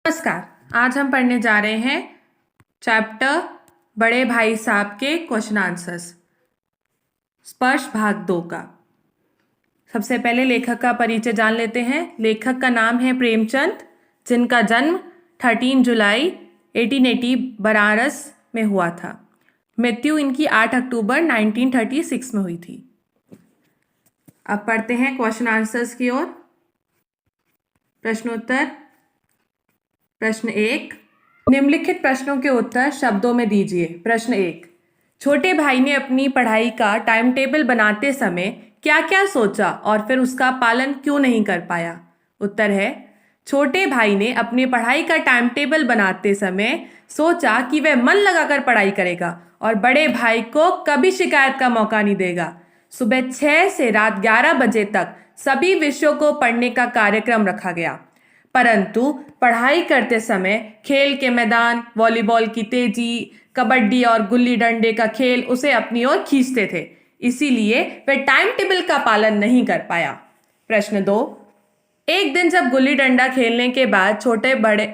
नमस्कार। आज हम पढ़ने जा रहे हैं चैप्टर बड़े भाई साहब के क्वेश्चन आंसर्स स्पर्श भाग 2 का। सबसे पहले लेखक का परिचय जान लेते हैं। लेखक का नाम है प्रेमचंद, जिनका जन्म 13 जुलाई 1880 बनारस में हुआ था। मृत्यु इनकी 8 अक्टूबर 1936 में हुई थी। अब पढ़ते हैं क्वेश्चन आंसर्स की ओर। प्रश्नोत्तर। प्रश्न 1, निम्नलिखित प्रश्नों के उत्तर शब्दों में दीजिए। प्रश्न 1, छोटे भाई ने अपनी पढ़ाई का टाइम टेबल बनाते समय क्या क्या सोचा और फिर उसका पालन क्यों नहीं कर पाया? उत्तर है, छोटे भाई ने अपनी पढ़ाई का टाइम टेबल बनाते समय सोचा कि वह मन लगाकर पढ़ाई करेगा और बड़े भाई को कभी शिकायत का मौका नहीं देगा। सुबह 6 से रात 11 बजे तक सभी विषयों को पढ़ने का कार्यक्रम रखा गया, परंतु पढ़ाई करते समय खेल के मैदान, वॉलीबॉल की तेजी, कबड्डी और गुल्ली डंडे का खेल उसे अपनी ओर खींचते थे, इसीलिए वह टाइम टेबल का पालन नहीं कर पाया। प्रश्न 2, एक दिन जब गुल्ली डंडा खेलने के बाद छोटे बड़े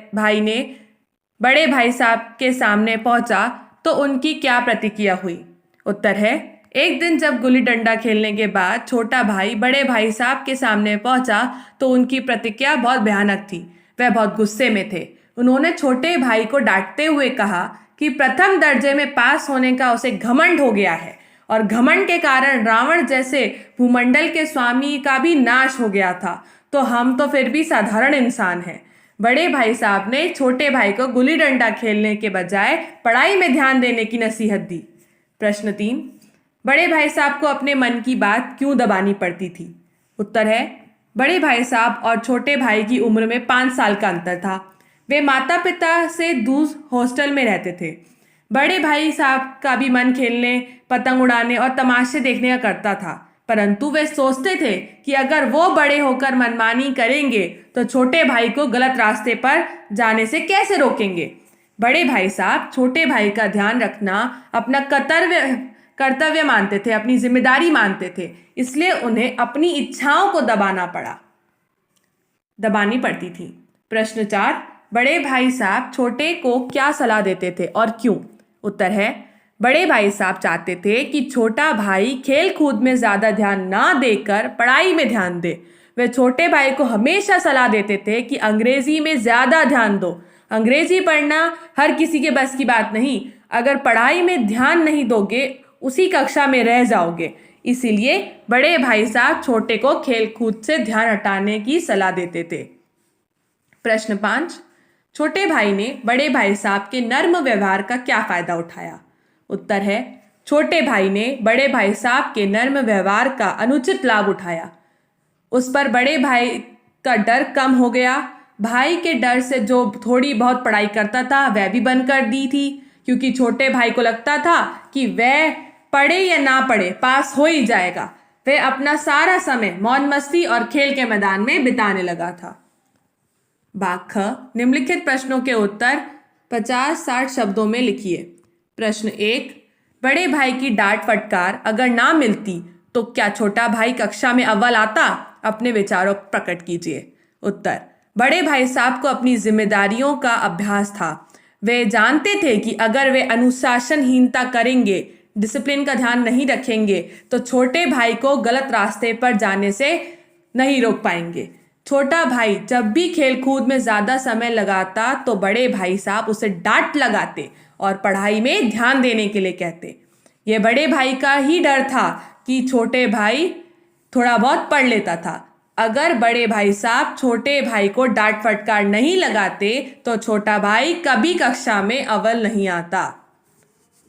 भाई साहब के सामने पहुंचा तो उनकी क्या प्रतिक्रिया हुई? उत्तर है, एक दिन जब गुल्ली डंडा खेलने के बाद छोटा भाई बड़े भाई साहब के सामने पहुंचा तो उनकी प्रतिक्रिया बहुत भयानक थी। वह बहुत गुस्से में थे। उन्होंने छोटे भाई को डांटते हुए कहा कि प्रथम दर्जे में पास होने का उसे घमंड हो गया है और घमंड के कारण रावण जैसे भूमंडल के स्वामी का भी नाश हो गया था, तो हम तो फिर भी साधारण इंसान हैं। बड़े भाई साहब ने छोटे भाई को गुल्ली डंडा खेलने के बजाय पढ़ाई में ध्यान देने की नसीहत दी। प्रश्न 3, बड़े भाई साहब को अपने मन की बात क्यों दबानी पड़ती थी? उत्तर है, बड़े भाई साहब और छोटे भाई की उम्र में 5 साल का अंतर था। वे माता पिता से दूर हॉस्टल में रहते थे। बड़े भाई साहब का भी मन खेलने, पतंग उड़ाने और तमाशे देखने का करता था, परंतु वे सोचते थे कि अगर वो बड़े होकर मनमानी करेंगे तो छोटे भाई को गलत रास्ते पर जाने से कैसे रोकेंगे। बड़े भाई साहब छोटे भाई का ध्यान रखना अपना कर्तव्य मानते थे, अपनी जिम्मेदारी मानते थे, इसलिए उन्हें अपनी इच्छाओं को दबानी पड़ती थी। प्रश्न 4, बड़े भाई साहब छोटे को क्या सलाह देते थे और क्यों? उत्तर है, बड़े भाई साहब चाहते थे कि छोटा भाई खेल कूद में ज्यादा ध्यान ना देकर पढ़ाई में ध्यान दे। वे छोटे भाई को हमेशा सलाह देते थे कि अंग्रेजी में ज्यादा ध्यान दो। अंग्रेजी पढ़ना हर किसी के बस की बात नहीं, अगर पढ़ाई में ध्यान नहीं दोगे उसी कक्षा में रह जाओगे। इसीलिए बड़े भाई साहब छोटे को खेल कूद से ध्यान हटाने की सलाह देते थे। प्रश्न 5, छोटे भाई ने बड़े भाई साहब के नर्म व्यवहार का क्या फायदा उठाया? उत्तर है, छोटे भाई ने बड़े भाई साहब के नर्म व्यवहार का अनुचित लाभ उठाया। उस पर बड़े भाई का डर कम हो गया। भाई के डर से जो थोड़ी बहुत पढ़ाई करता था वह भी बंद कर दी थी, क्योंकि छोटे भाई को लगता था कि वह पढ़े या ना पढ़े पास हो ही जाएगा। वह अपना सारा समय मौज मस्ती और खेल के मैदान में बिताने लगा था। भाग ख, निम्नलिखित प्रश्नों के उत्तर 50-60 शब्दों में लिखिए। प्रश्न 1, बड़े भाई की डांट फटकार अगर ना मिलती तो क्या छोटा भाई कक्षा में अव्वल आता? अपने विचारों प्रकट कीजिए। उत्तर, बड़े भाई साहब को अपनी जिम्मेदारियों का अभ्यास था। वे जानते थे कि अगर वे अनुशासनहीनता करेंगे, डिसिप्लिन का ध्यान नहीं रखेंगे तो छोटे भाई को गलत रास्ते पर जाने से नहीं रोक पाएंगे। छोटा भाई जब भी खेल कूद में ज्यादा समय लगाता तो बड़े भाई साहब उसे डांट लगाते और पढ़ाई में ध्यान देने के लिए कहते। यह बड़े भाई का ही डर था कि छोटे भाई थोड़ा बहुत पढ़ लेता था। अगर बड़े भाई साहब छोटे भाई को डांट फटकार नहीं लगाते तो छोटा भाई कभी कक्षा में अव्वल नहीं आता।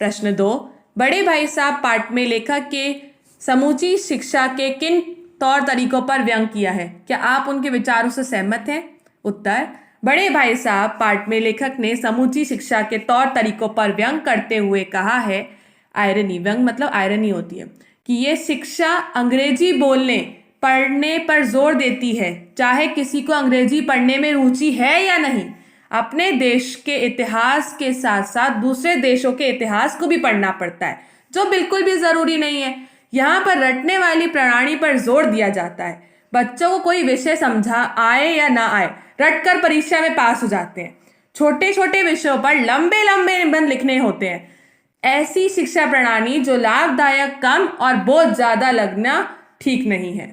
प्रश्न 2, बड़े भाई साहब पाठ में लेखक के समूची शिक्षा के किन तौर तरीकों पर व्यंग किया है? क्या आप उनके विचारों से सहमत हैं? उत्तर, बड़े भाई साहब पाठ में लेखक ने समूची शिक्षा के तौर तरीकों पर व्यंग करते हुए कहा है, आयरनी, व्यंग मतलब आयरनी होती है, कि ये शिक्षा अंग्रेजी बोलने पढ़ने पर जोर देती है, चाहे किसी को अंग्रेजी पढ़ने में रुचि है या नहीं। अपने देश के इतिहास के साथ साथ दूसरे देशों के इतिहास को भी पढ़ना पड़ता है, जो बिल्कुल भी जरूरी नहीं है। यहाँ पर रटने वाली प्रणाली पर जोर दिया जाता है। बच्चों को कोई विषय समझा आए या ना आए, रटकर परीक्षा में पास हो जाते हैं। छोटे छोटे विषयों पर लंबे लंबे निबंध लिखने होते हैं। ऐसी शिक्षा प्रणाली जो लाभदायक कम और बोझ ज्यादा लगना ठीक नहीं है।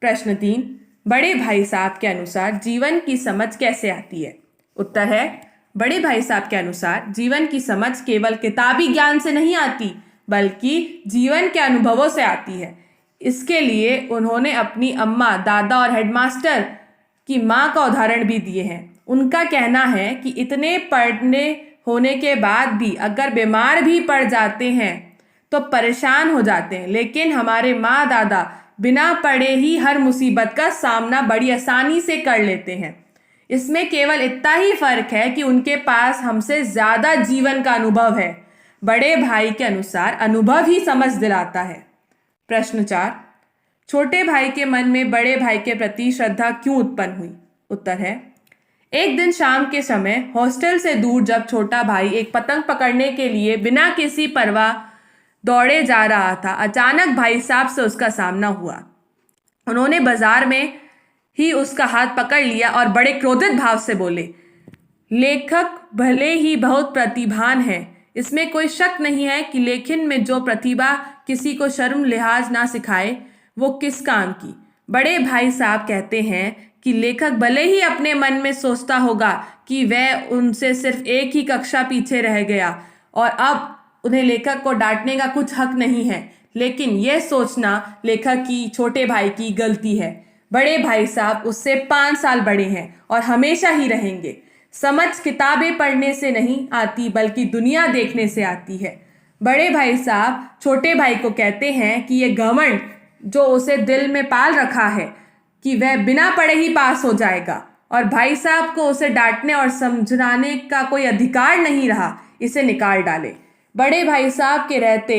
प्रश्न 3, बड़े भाई साहब के अनुसार जीवन की समझ कैसे आती है? उत्तर है, बड़े भाई साहब के अनुसार जीवन की समझ केवल किताबी ज्ञान से नहीं आती बल्कि जीवन के अनुभवों से आती है। इसके लिए उन्होंने अपनी अम्मा, दादा और हेडमास्टर की माँ का उदाहरण भी दिए हैं। उनका कहना है कि इतने पढ़ने होने के बाद भी अगर बीमार भी पड़ जाते हैं तो परेशान हो जाते हैं, लेकिन हमारे माँ दादा बिना पढ़े ही हर मुसीबत का सामना बड़ी आसानी से कर लेते हैं। इसमें केवल इतना ही फर्क है कि उनके पास हमसे ज़्यादा जीवन का अनुभव है। बड़े भाई के अनुसार अनुभव ही समझ दिलाता है। प्रश्न 4, छोटे भाई के मन में बड़े भाई के प्रति श्रद्धा क्यों उत्पन्न हुई? उत्तर है, एक दिन शाम के समय हॉस्टल से दूर जब छोटा भाई एक पतंग पकड़ने के लिए बिना किसी परवाह दौड़े जा रहा था, अचानक भाई साहब से उसका सामना हुआ। उन्होंने बाजार में ही उसका हाथ पकड़ लिया और बड़े क्रोधित भाव से बोले, लेखक भले ही बहुत प्रतिभावान है, इसमें कोई शक नहीं है कि लेखन में जो प्रतिभा किसी को शर्म लिहाज ना सिखाए वो किस काम की। बड़े भाई साहब कहते हैं कि लेखक भले ही अपने मन में सोचता होगा कि वह उनसे सिर्फ एक ही कक्षा पीछे रह गया और अब उन्हें लेखक को डांटने का कुछ हक नहीं है, लेकिन यह सोचना लेखक की, छोटे भाई की गलती है। बड़े भाई साहब उससे 5 साल बड़े हैं और हमेशा ही रहेंगे। समझ किताबें पढ़ने से नहीं आती बल्कि दुनिया देखने से आती है। बड़े भाई साहब छोटे भाई को कहते हैं कि ये घमंड जो उसे दिल में पाल रखा है कि वह बिना पढ़े ही पास हो जाएगा और भाई साहब को उसे डांटने और समझाने का कोई अधिकार नहीं रहा, इसे निकाल डाले। बड़े भाई साहब के रहते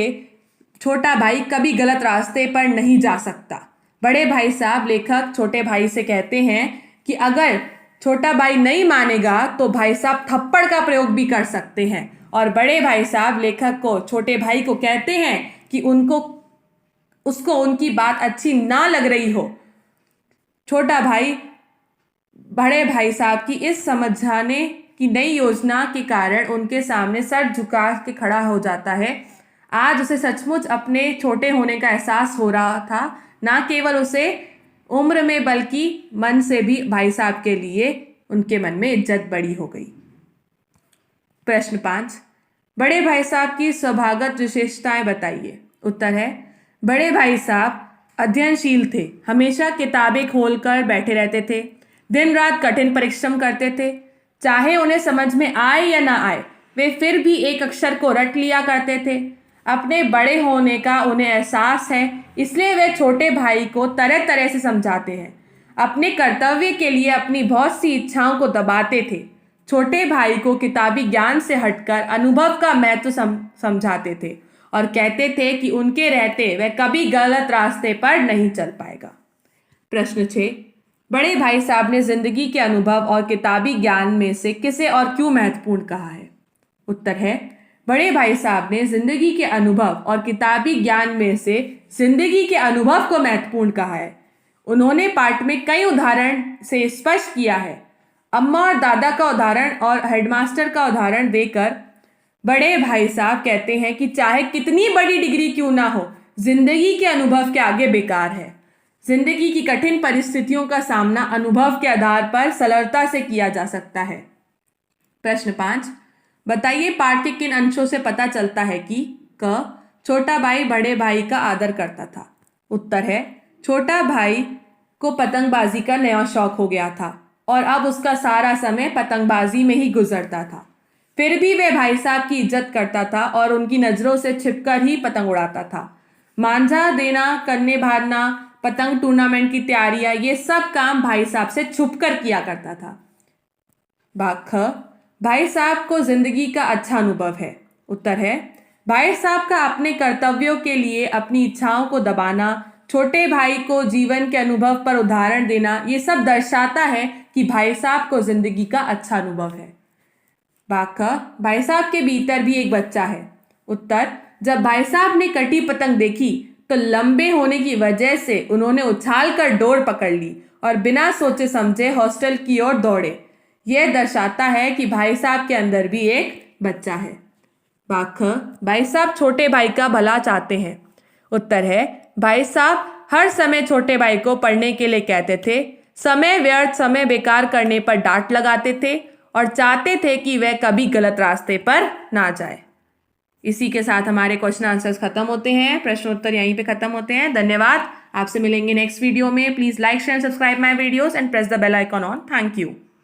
छोटा भाई कभी गलत रास्ते पर नहीं जा सकता। बड़े भाई साहब लेखक छोटे भाई से कहते हैं कि अगर छोटा भाई नहीं मानेगा तो भाई साहब थप्पड़ का प्रयोग भी कर सकते हैं, और बड़े भाई साहब लेखक को छोटे भाई को कहते हैं कि उसको उनकी बात अच्छी ना लग रही हो। छोटा भाई बड़े भाई साहब की इस समझाने की नई योजना के कारण उनके सामने सर झुका के खड़ा हो जाता है। आज उसे सचमुच अपने छोटे होने का एहसास हो रहा था, ना केवल उसे उम्र में बल्कि मन से भी भाई साहब के लिए उनके मन में इज्जत बड़ी हो गई। प्रश्न 5, बड़े भाई साहब की स्वभावगत विशेषताएं बताइए। उत्तर है, बड़े भाई साहब अध्ययनशील थे, हमेशा किताबें खोलकर बैठे रहते थे, दिन रात कठिन परिश्रम करते थे। चाहे उन्हें समझ में आए या ना आए, वे फिर भी एक अक्षर को रट लिया करते थे। अपने बड़े होने का उन्हें एहसास है, इसलिए वे छोटे भाई को तरह तरह से समझाते हैं। अपने कर्तव्य के लिए अपनी बहुत सी इच्छाओं को दबाते थे। छोटे भाई को किताबी ज्ञान से हटकर अनुभव का महत्व समझाते थे और कहते थे कि उनके रहते वह कभी गलत रास्ते पर नहीं चल पाएगा। प्रश्न 6, बड़े भाई साहब ने जिंदगी के अनुभव और किताबी ज्ञान में से किसे और क्यों महत्वपूर्ण कहा है? उत्तर है, बड़े भाई साहब ने जिंदगी के अनुभव और किताबी ज्ञान में से जिंदगी के अनुभव को महत्वपूर्ण कहा है। उन्होंने पाठ में कई उदाहरण से स्पष्ट किया है। अम्मा और दादा का उदाहरण और हेडमास्टर का उदाहरण देकर बड़े भाई साहब कहते हैं कि चाहे कितनी बड़ी डिग्री क्यों ना हो, जिंदगी के अनुभव के आगे बेकार है। जिंदगी की कठिन परिस्थितियों का सामना अनुभव के आधार पर सरलता से किया जा सकता है। प्रश्न 5, बताइए पाठ के किन अंशों से पता चलता है कि क छोटा भाई बड़े भाई का आदर करता था। उत्तर है, छोटा भाई को पतंगबाजी का नया शौक हो गया था और अब उसका सारा समय पतंगबाजी में ही गुजरता था। फिर भी वह भाई साहब की इज्जत करता था और उनकी नजरों से छिपकर ही पतंग उड़ाता था। मांझा देना, करने भागना, पतंग टूर्नामेंट की तैयारियां, ये सब काम भाई साहब से छुपकर किया करता था। भाग ख, भाई साहब को जिंदगी का अच्छा अनुभव है। उत्तर है, भाई साहब का अपने कर्तव्यों के लिए अपनी इच्छाओं को दबाना, छोटे भाई को जीवन के अनुभव पर उदाहरण देना, ये सब दर्शाता है कि भाई साहब को जिंदगी का अच्छा अनुभव है। भाग ख, भाई साहब के भीतर भी एक बच्चा है। उत्तर, जब भाई साहब ने कटी पतंग देखी तो लंबे होने की वजह से उन्होंने उछाल कर डोर पकड़ ली और बिना सोचे समझे हॉस्टल की ओर दौड़े। यह दर्शाता है कि भाई साहब के अंदर भी एक बच्चा है। भाग ख, भाई साहब छोटे भाई का भला चाहते हैं। उत्तर है, भाई साहब हर समय छोटे भाई को पढ़ने के लिए कहते थे, समय व्यर्थ समय बेकार करने पर डांट लगाते थे और चाहते थे कि वह कभी गलत रास्ते पर ना जाए। इसी के साथ हमारे क्वेश्चन आंसर्स खत्म होते हैं, प्रश्नोत्तर यहीं पे खत्म होते हैं। धन्यवाद। आपसे मिलेंगे नेक्स्ट वीडियो में। Please like share subscribe my videos and press the bell icon on. Thank you.